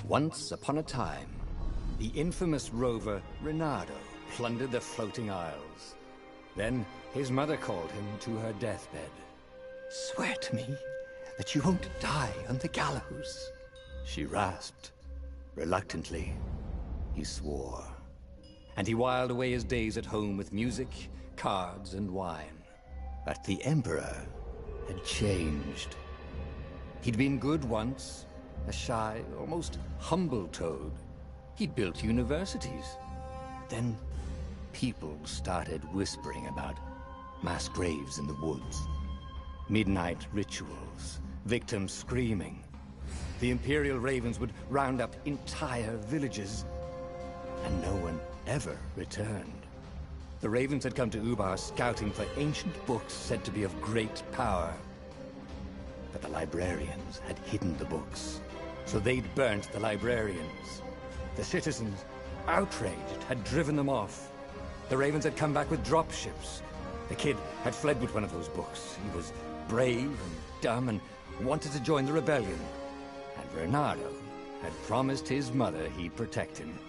Once upon a time, the infamous rover Reynardo plundered the floating isles. Then his mother called him to her deathbed. "Swear to me that you won't die on the gallows," she rasped. Reluctantly, he swore. And he whiled away his days at home with music, cards, and wine. But the Emperor had changed. He'd been good once, a shy, almost humble toad. He'd built universities. Then people started whispering about mass graves in the woods, midnight rituals, victims screaming. The Imperial Ravens would round up entire villages, and no one ever returned. The Ravens had come to Ubar scouting for ancient books said to be of great power. But the librarians had hidden the books, so they'd burnt the librarians. The citizens, outraged, had driven them off. The Ravens had come back with dropships. The kid had fled with one of those books. He was brave and dumb and wanted to join the rebellion. And Reynardo had promised his mother he'd protect him.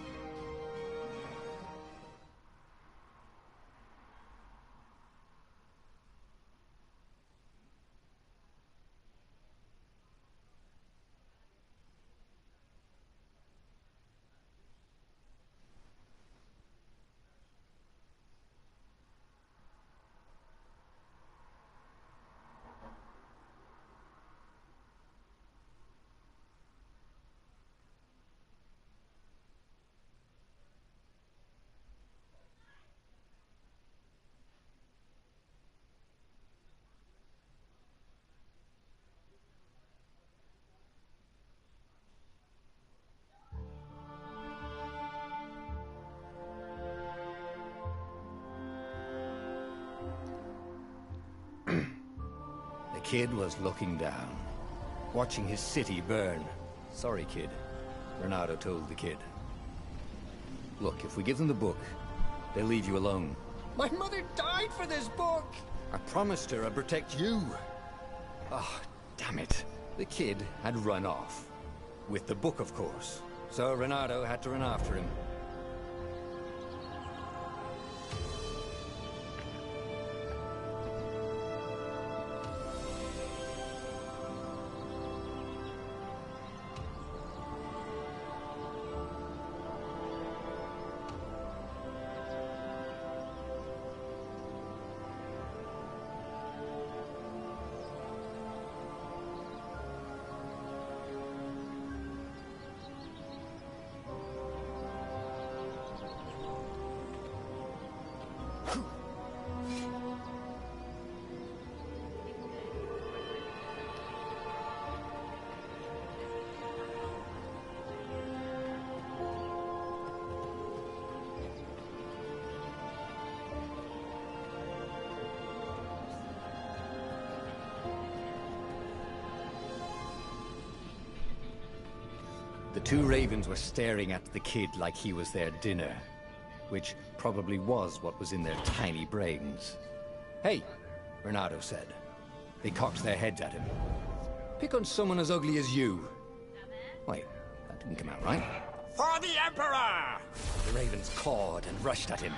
The kid was looking down, watching his city burn. "Sorry, kid," Reynardo told the kid. "Look, if we give them the book, they'll leave you alone." "My mother died for this book!" "I promised her I'd protect you." Oh, damn it. The kid had run off. With the book, of course. So Reynardo had to run after him. The two ravens were staring at the kid like he was their dinner, which probably was what was in their tiny brains. "Hey," Reynardo said. They cocked their heads at him. "Pick on someone as ugly as you." Wait, that didn't come out right. "For the Emperor!" The ravens cawed and rushed at him.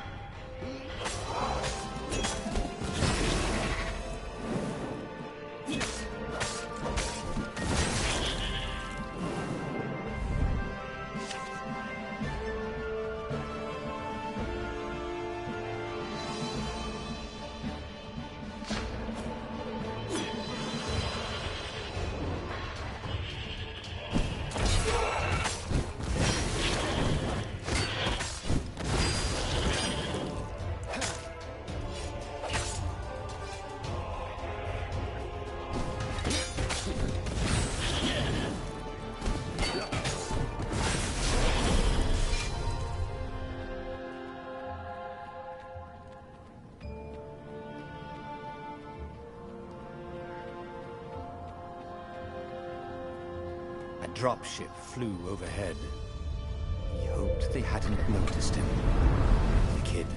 A dropship flew overhead. He hoped they hadn't noticed him. The kid.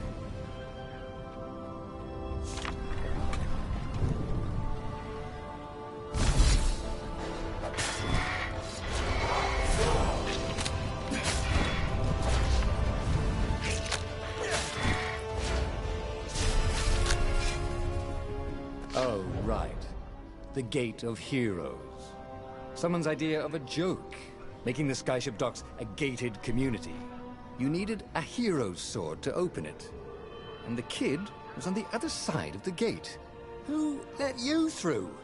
the Gate of Heroes. Someone's idea of a joke, making the skyship docks a gated community. You needed a hero's sword to open it. And the kid was on the other side of the gate. Who let you through?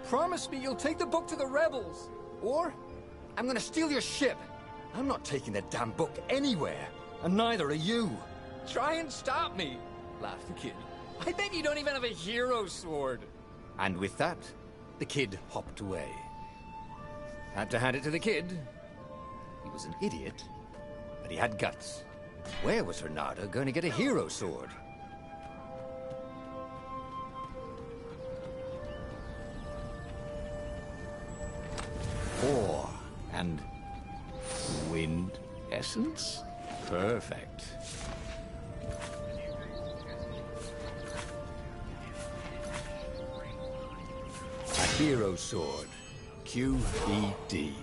Promise me you'll take the book to the rebels, or I'm gonna steal your ship. I'm not taking that damn book anywhere, and neither are you. Try and stop me, laughed the kid. I bet you don't even have a hero's sword. And with that, the kid hopped away. Had to hand it to the kid. He was an idiot, but he had guts. Where was Reynardo going to get a hero sword? Ore and wind essence? Perfect. A hero sword. QED.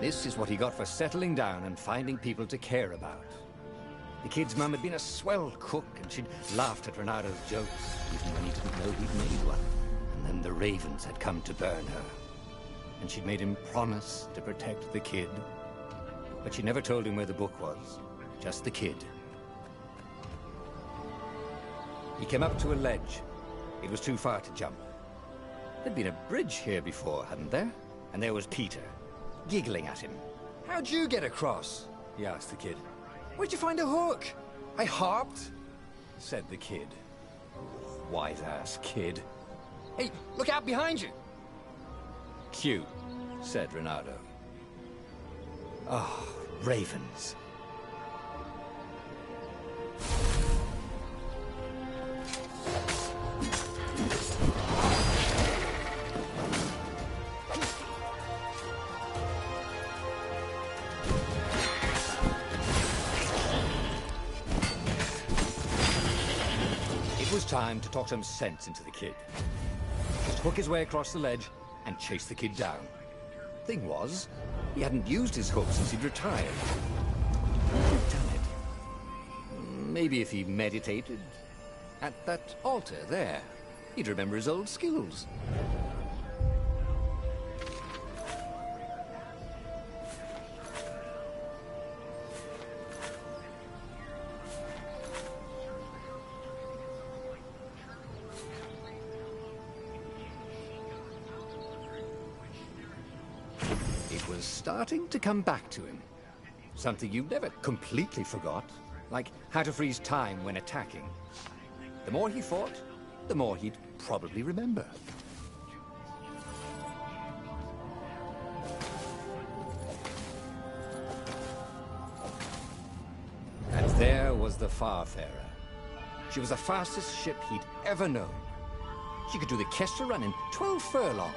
This is what he got for settling down and finding people to care about. The kid's mum had been a swell cook, and she'd laughed at Reynardo's jokes, even when he didn't know he'd made one. And then the ravens had come to burn her. And she'd made him promise to protect the kid. But she never told him where the book was, just the kid. He came up to a ledge. It was too far to jump. There'd been a bridge here before, hadn't there? And there was Peter, giggling at him. How'd you get across? He asked the kid. Where'd you find a hook? I hopped, said the kid. White-ass kid. Hey, look out behind you! Q, said Reynardo. Oh, ravens. It was time to talk some sense into the kid. Just hook his way across the ledge and chase the kid down. Thing was, he hadn't used his hook since he'd retired. Damn it. Maybe if he meditated at that altar there, he'd remember his old skills. Was starting to come back to him. Something you never completely forgot, like how to freeze time when attacking. The more he fought, the more he'd probably remember. And there was the Farfarer. She was the fastest ship he'd ever known. She could do the Kestra run in 12 furlongs.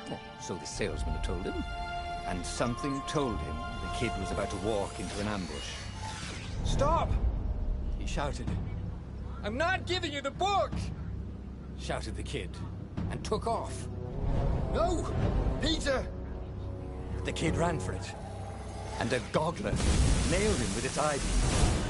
Well, so the salesman had told him. And something told him the kid was about to walk into an ambush. Stop! He shouted. I'm not giving you the book! Shouted the kid, and took off. No! Peter! The kid ran for it, and a goggler nailed him with its eye-beam.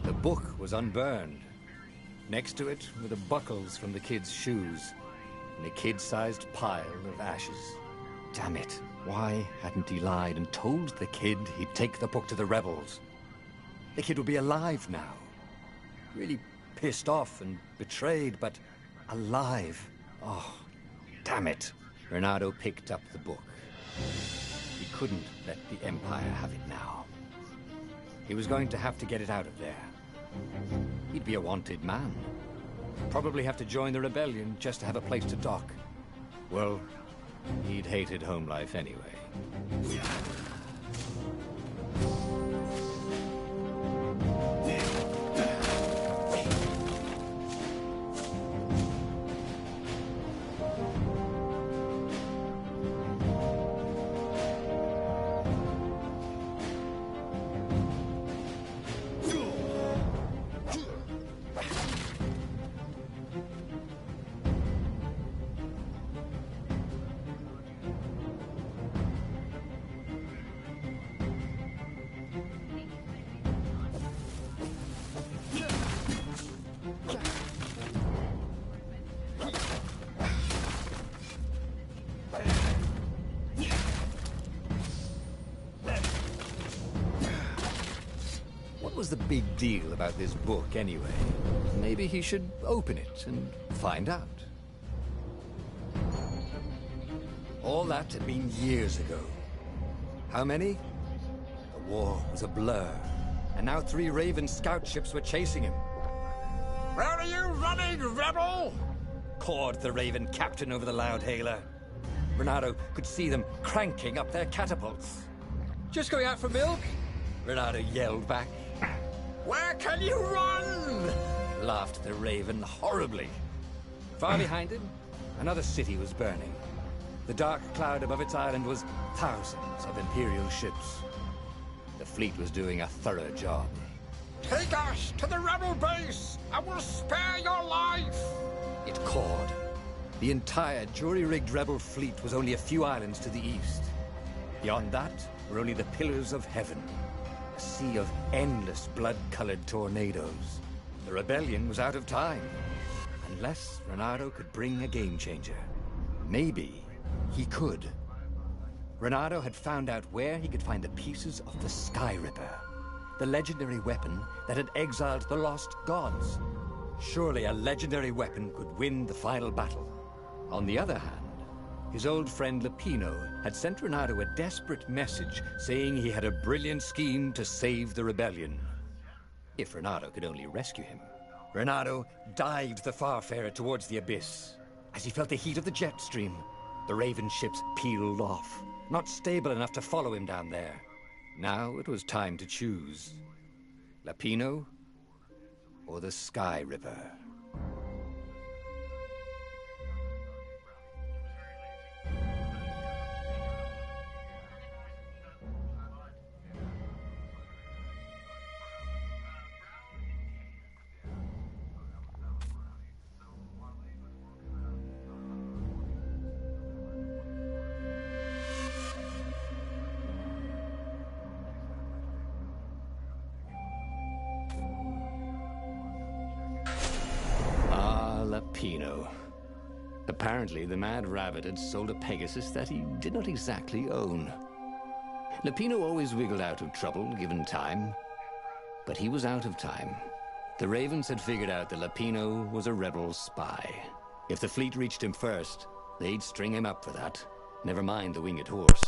The book was unburned. Next to it were the buckles from the kid's shoes, and a kid-sized pile of ashes. Damn it, why hadn't he lied and told the kid he'd take the book to the rebels? The kid would be alive now. Really pissed off and betrayed, but alive. Oh, damn it. Reynardo picked up the book. He couldn't let the Empire have it now. He was going to have to get it out of there. He'd be a wanted man. Probably have to join the rebellion just to have a place to dock. Well, He'd hated home life anyway. What was the big deal about this book anyway? Maybe he should open it and find out. All that had been years ago. How many? The war was a blur, and now 3 Raven scout ships were chasing him. "Where are you running, rebel?" cawed the Raven captain over the loudhailer. Renato could see them cranking up their catapults. "Just going out for milk?" Renato yelled back. "Where can you run?" laughed the Raven horribly. Far behind him, another city was burning. The dark cloud above its island was thousands of Imperial ships. The fleet was doing a thorough job. "Take us to the rebel base! I will spare your life!" it cawed. The entire jury-rigged rebel fleet was only a few islands to the east. Beyond that were only the pillars of heaven. A sea of endless blood-colored tornadoes. The rebellion was out of time. Unless Renato could bring a game-changer. Maybe he could. Renato had found out where he could find the pieces of the Sky Ripper, the legendary weapon that had exiled the lost gods. Surely a legendary weapon could win the final battle. On the other hand, his old friend Lapino had sent Renato a desperate message saying he had a brilliant scheme to save the rebellion. If Renato could only rescue him. Renato dived the Farfarer towards the abyss. As he felt the heat of the jet stream, the Raven ships peeled off, not stable enough to follow him down there. Now it was time to choose. Lapino or the Sky Ripper. Lapino. Apparently, the Mad Rabbit had sold a Pegasus that he did not exactly own. Lapino always wiggled out of trouble, given time. But he was out of time. The Ravens had figured out that Lapino was a rebel spy. If the fleet reached him first, they'd string him up for that. Never mind the winged horse.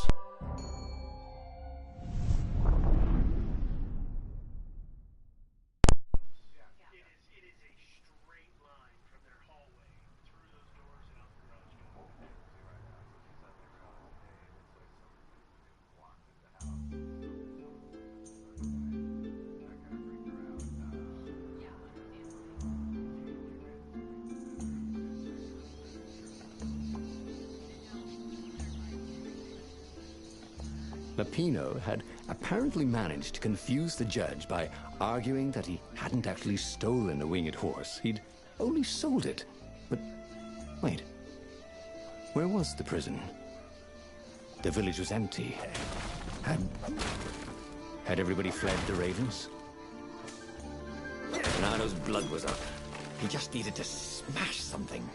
Lapino had apparently managed to confuse the judge by arguing that he hadn't actually stolen a winged horse. He'd only sold it. But wait, where was the prison? The village was empty. Had everybody fled the Ravens? Renato's blood was up. He just needed to smash something.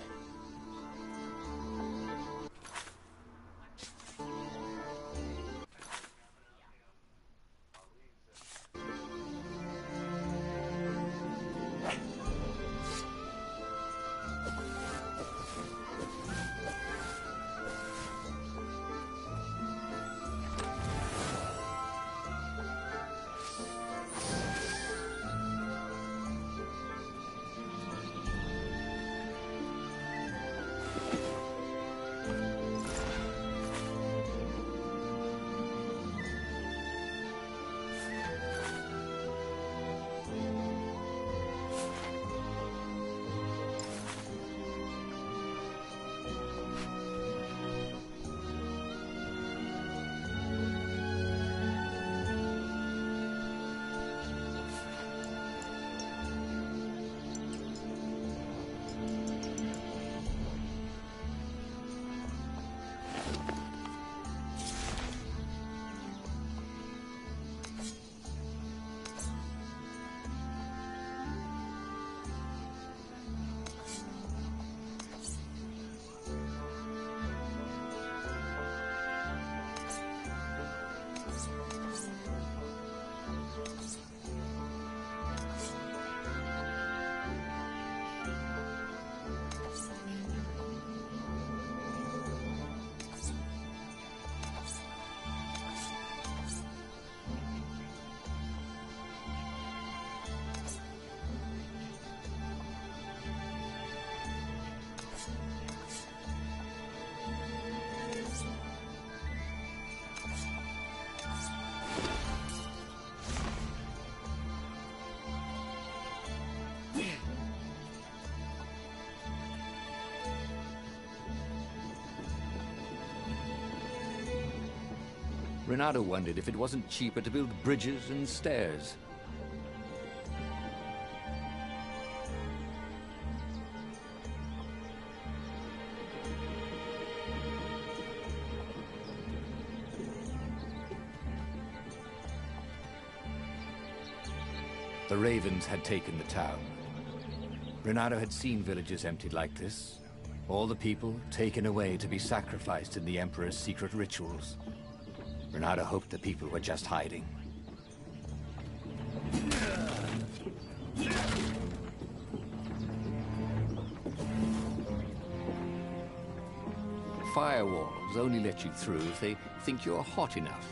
Renato wondered if it wasn't cheaper to build bridges and stairs. The ravens had taken the town. Renato had seen villages emptied like this. All the people taken away to be sacrificed in the Emperor's secret rituals. Renato hoped the people were just hiding. Firewalls only let you through if they think you're hot enough.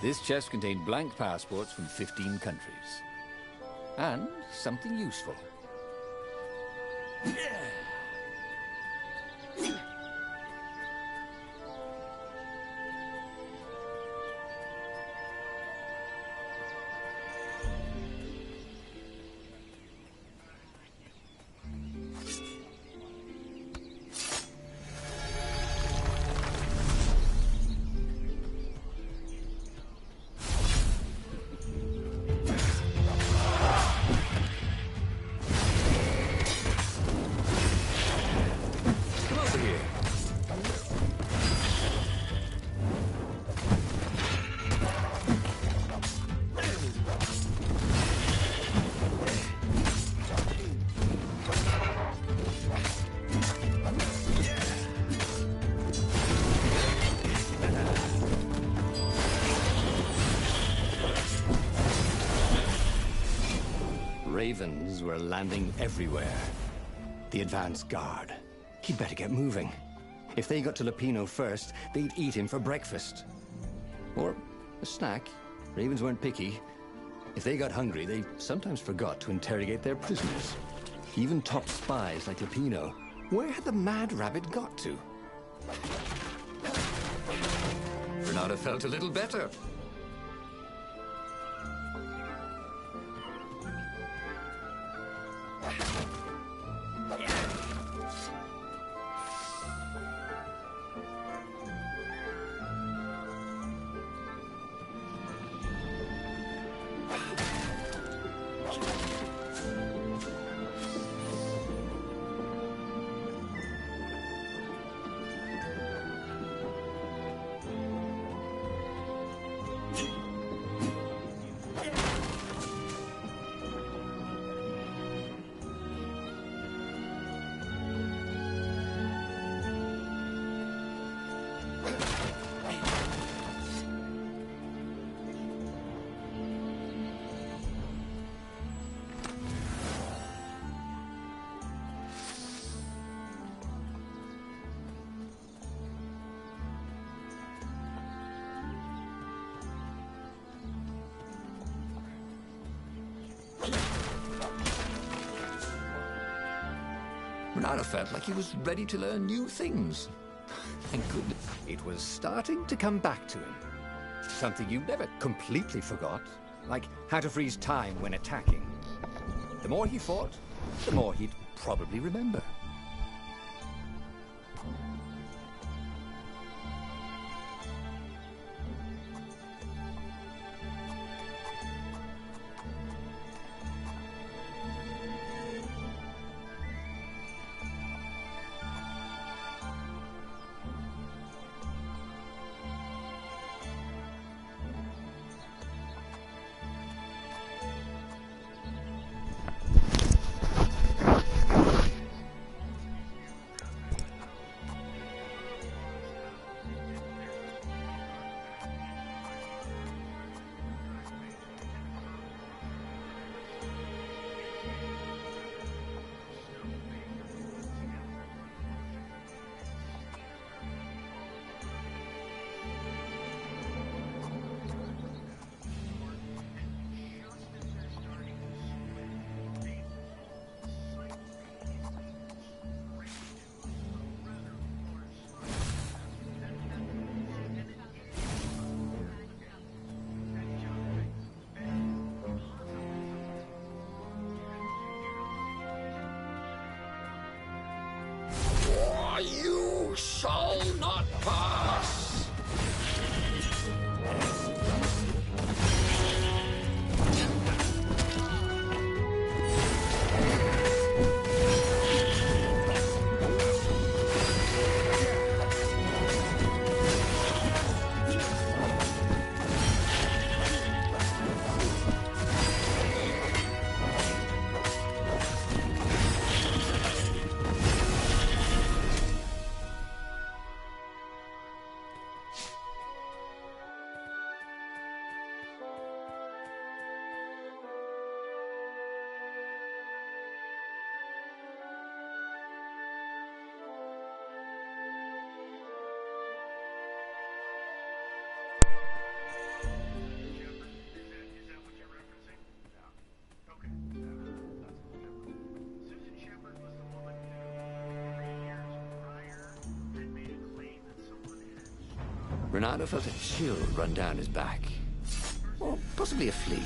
This chest contained blank passports from 15 countries. And something useful. Ravens were landing everywhere. The advance guard. He'd better get moving. If they got to Lupino first, they'd eat him for breakfast. Or a snack. Ravens weren't picky. If they got hungry, they sometimes forgot to interrogate their prisoners. Even top spies like Lupino. Where had the mad rabbit got to? Renato felt a little better. Renato felt like he was ready to learn new things. Thank goodness. It was starting to come back to him. Something you never completely forgot, like how to freeze time when attacking. The more he fought, the more he'd probably remember. Renato felt a chill run down his back. Or possibly a flea.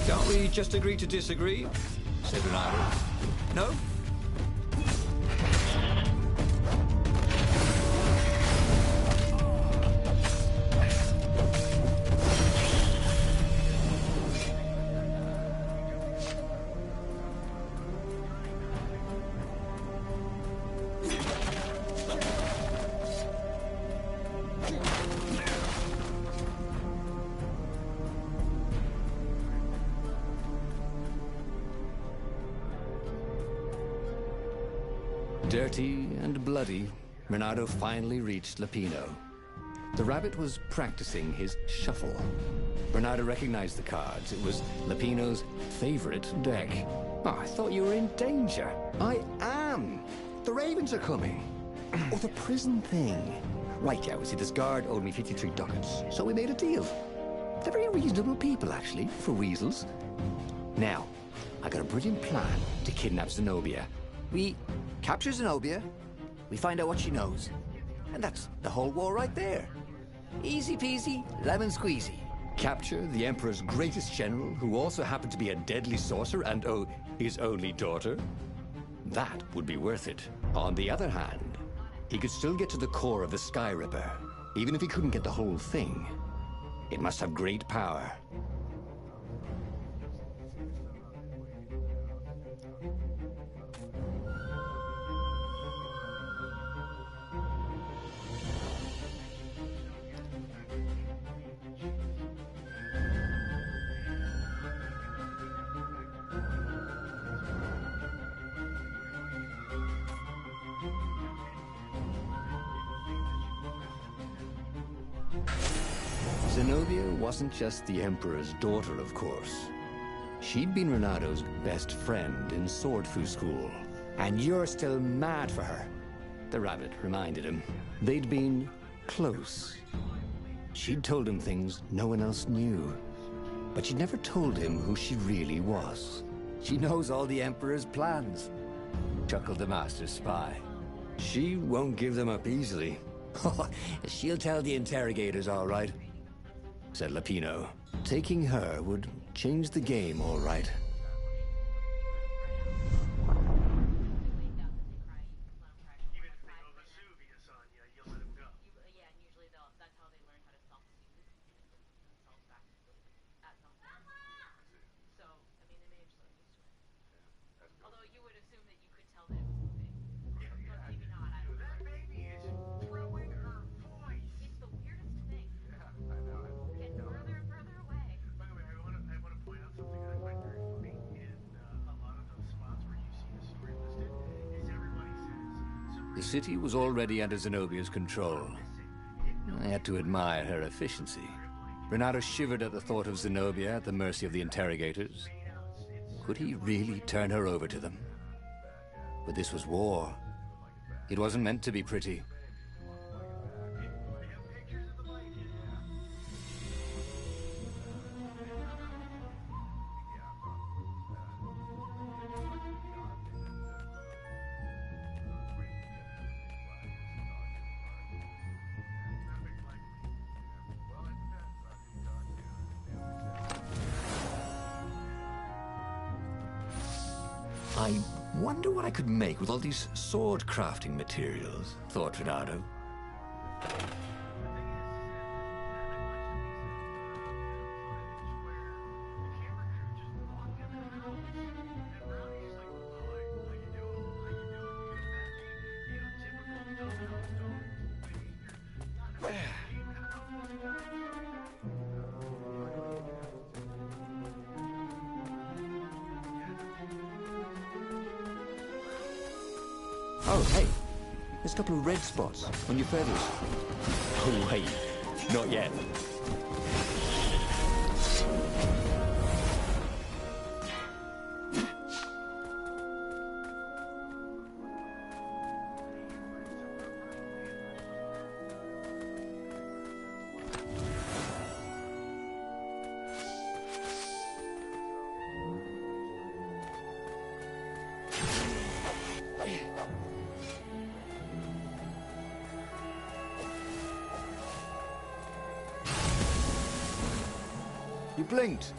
Can't we just agree to disagree? Said Renato. No? Dirty and bloody, Renato finally reached Lapino. The rabbit was practicing his shuffle. Renato recognized the cards. It was Lapino's favorite deck. Oh, I thought you were in danger. I am. The ravens are coming. Oh, the prison thing. Right, yeah, see, this guard owed me 53 ducats, so we made a deal. They're very reasonable people, actually, for weasels. Now, I got a brilliant plan to kidnap Zenobia. We capture Zenobia, we find out what she knows, and that's the whole war right there. Easy peasy, lemon squeezy. Capture the Emperor's greatest general, who also happened to be a deadly sorcerer and, oh, his only daughter? That would be worth it. On the other hand, he could still get to the core of the Sky Ripper, even if he couldn't get the whole thing. It must have great power. Zenobia wasn't just the Emperor's daughter, of course. She'd been Renato's best friend in Sword Fu school. And you're still mad for her, the rabbit reminded him. They'd been close. She'd told him things no one else knew. But she'd never told him who she really was. She knows all the Emperor's plans, chuckled the master spy. She won't give them up easily. She'll tell the interrogators, all right, said Lapino. Taking her would change the game, all right. The city was already under Zenobia's control. I had to admire her efficiency. Renato shivered at the thought of Zenobia at the mercy of the interrogators. Could he really turn her over to them? But this was war. It wasn't meant to be pretty. I wonder what I could make with all these sword crafting materials, thought Renato. Oh, hey, There's a couple of red spots on your feathers. Oh, wait. Not yet. You blinked.